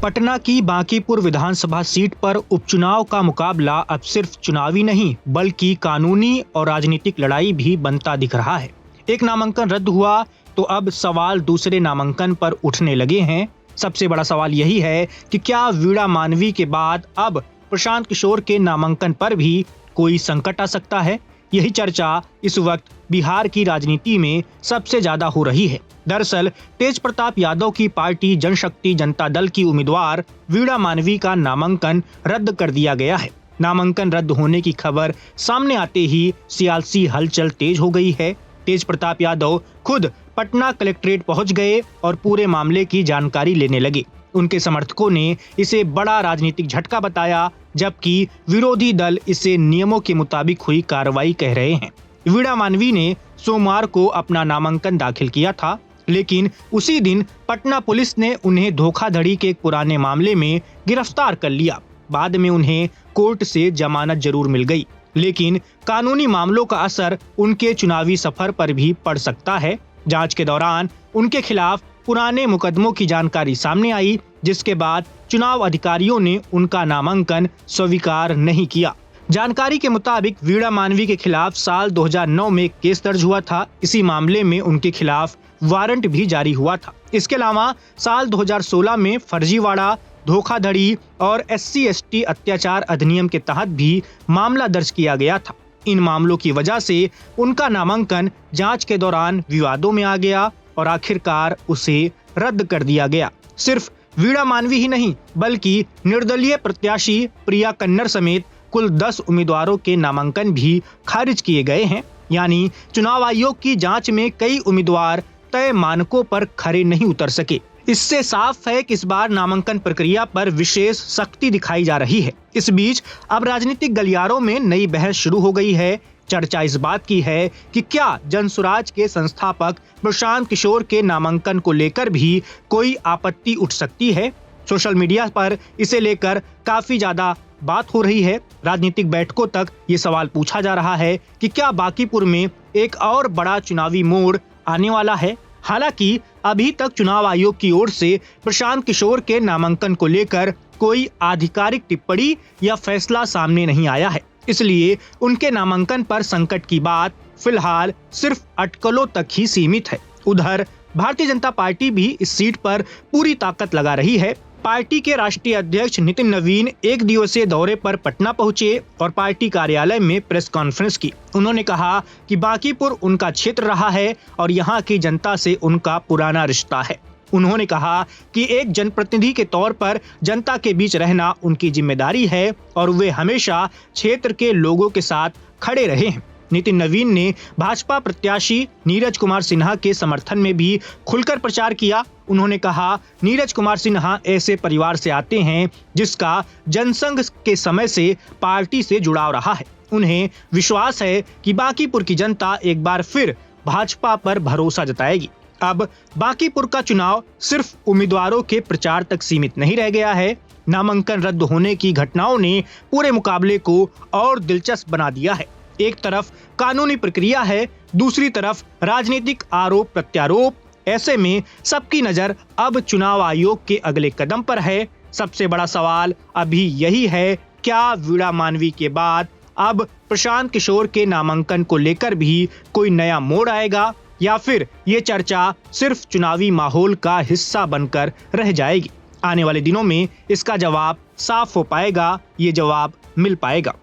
पटना की बांकीपुर विधानसभा सीट पर उपचुनाव का मुकाबला अब सिर्फ चुनावी नहीं बल्कि कानूनी और राजनीतिक लड़ाई भी बनता दिख रहा है। एक नामांकन रद्द हुआ तो अब सवाल दूसरे नामांकन पर उठने लगे हैं। सबसे बड़ा सवाल यही है कि क्या वीणा मानवी के बाद अब प्रशांत किशोर के नामांकन पर भी कोई संकट आ सकता है। यही चर्चा इस वक्त बिहार की राजनीति में सबसे ज्यादा हो रही है। दरअसल तेज प्रताप यादव की पार्टी जनशक्ति जनता दल की उम्मीदवार वीणा मानवी का नामांकन रद्द कर दिया गया है। नामांकन रद्द होने की खबर सामने आते ही सियासी हलचल तेज हो गई है। तेज प्रताप यादव खुद पटना कलेक्ट्रेट पहुंच गए और पूरे मामले की जानकारी लेने लगे। उनके समर्थकों ने इसे बड़ा राजनीतिक झटका बताया, जबकि विरोधी दल इसे नियमों के मुताबिक हुई कार्रवाई कह रहे हैं। वीणा मानवी ने सोमवार को अपना नामांकन दाखिल किया था, लेकिन उसी दिन पटना पुलिस ने उन्हें धोखाधड़ी के एक पुराने मामले में गिरफ्तार कर लिया। बाद में उन्हें कोर्ट से जमानत जरूर मिल गई, लेकिन कानूनी मामलों का असर उनके चुनावी सफर पर भी पड़ सकता है। जांच के दौरान उनके खिलाफ पुराने मुकदमों की जानकारी सामने आई, जिसके बाद चुनाव अधिकारियों ने उनका नामांकन स्वीकार नहीं किया। जानकारी के मुताबिक वीणा मानवी के खिलाफ साल 2009 में एक केस दर्ज हुआ था। इसी मामले में उनके खिलाफ वारंट भी जारी हुआ था। इसके अलावा साल 2016 में फर्जीवाड़ा, धोखाधड़ी और SC/ST अत्याचार अधिनियम के तहत भी मामला दर्ज किया गया था। इन मामलों की वजह से उनका नामांकन जांच के दौरान विवादों में आ गया और आखिरकार उसे रद्द कर दिया गया। सिर्फ वीणा मानवी ही नहीं बल्कि निर्दलीय प्रत्याशी प्रिया कन्नर समेत कुल 10 उम्मीदवारों के नामांकन भी खारिज किए गए हैं। यानी चुनाव आयोग की जांच में कई उम्मीदवार तय मानकों पर खरे नहीं उतर सके। इससे साफ है कि इस बार नामांकन प्रक्रिया पर विशेष सख्ती दिखाई जा रही है। इस बीच अब राजनीतिक गलियारों में नई बहस शुरू हो गई है। चर्चा इस बात की है कि क्या जनसुराज के संस्थापक प्रशांत किशोर के नामांकन को लेकर भी कोई आपत्ति उठ सकती है। सोशल मीडिया पर इसे लेकर काफी ज्यादा बात हो रही है। राजनीतिक बैठकों तक ये सवाल पूछा जा रहा है कि क्या बांकीपुर में एक और बड़ा चुनावी मोड़ आने वाला है। हालांकि अभी तक चुनाव आयोग की ओर से प्रशांत किशोर के नामांकन को लेकर कोई आधिकारिक टिप्पणी या फैसला सामने नहीं आया है। इसलिए उनके नामांकन पर संकट की बात फिलहाल सिर्फ अटकलों तक ही सीमित है। उधर भारतीय जनता पार्टी भी इस सीट पर पूरी ताकत लगा रही है। पार्टी के राष्ट्रीय अध्यक्ष नितिन नवीन एक दिवसीय दौरे पर पटना पहुंचे और पार्टी कार्यालय में प्रेस कॉन्फ्रेंस की। उन्होंने कहा कि बांकीपुर उनका क्षेत्र रहा है और यहां की जनता से उनका पुराना रिश्ता है। उन्होंने कहा कि एक जनप्रतिनिधि के तौर पर जनता के बीच रहना उनकी जिम्मेदारी है और वे हमेशा क्षेत्र के लोगों के साथ खड़े रहे हैं। नितिन नवीन ने भाजपा प्रत्याशी नीरज कुमार सिन्हा के समर्थन में भी खुलकर प्रचार किया। उन्होंने कहा, नीरज कुमार सिन्हा ऐसे परिवार से आते हैं जिसका जनसंघ के समय से पार्टी से जुड़ाव रहा है। उन्हें विश्वास है कि बांकीपुर की जनता एक बार फिर भाजपा पर भरोसा जताएगी। अब बांकीपुर का चुनाव सिर्फ उम्मीदवारों के प्रचार तक सीमित नहीं रह गया है। नामांकन रद्द होने की घटनाओं ने पूरे मुकाबले को और दिलचस्प बना दिया है। एक तरफ कानूनी प्रक्रिया है, दूसरी तरफ राजनीतिक आरोप प्रत्यारोप। ऐसे में सबकी नजर अब चुनाव आयोग के अगले कदम पर है। सबसे बड़ा सवाल अभी यही है, क्या वीणा मानवी के बाद अब प्रशांत किशोर के नामांकन को लेकर भी कोई नया मोड़ आएगा या फिर ये चर्चा सिर्फ चुनावी माहौल का हिस्सा बनकर रह जाएगी। आने वाले दिनों में इसका जवाब साफ हो पाएगा, ये जवाब मिल पाएगा।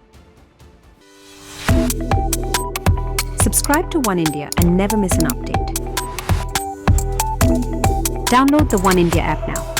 Subscribe to One India and never miss an update. Download the One India app now.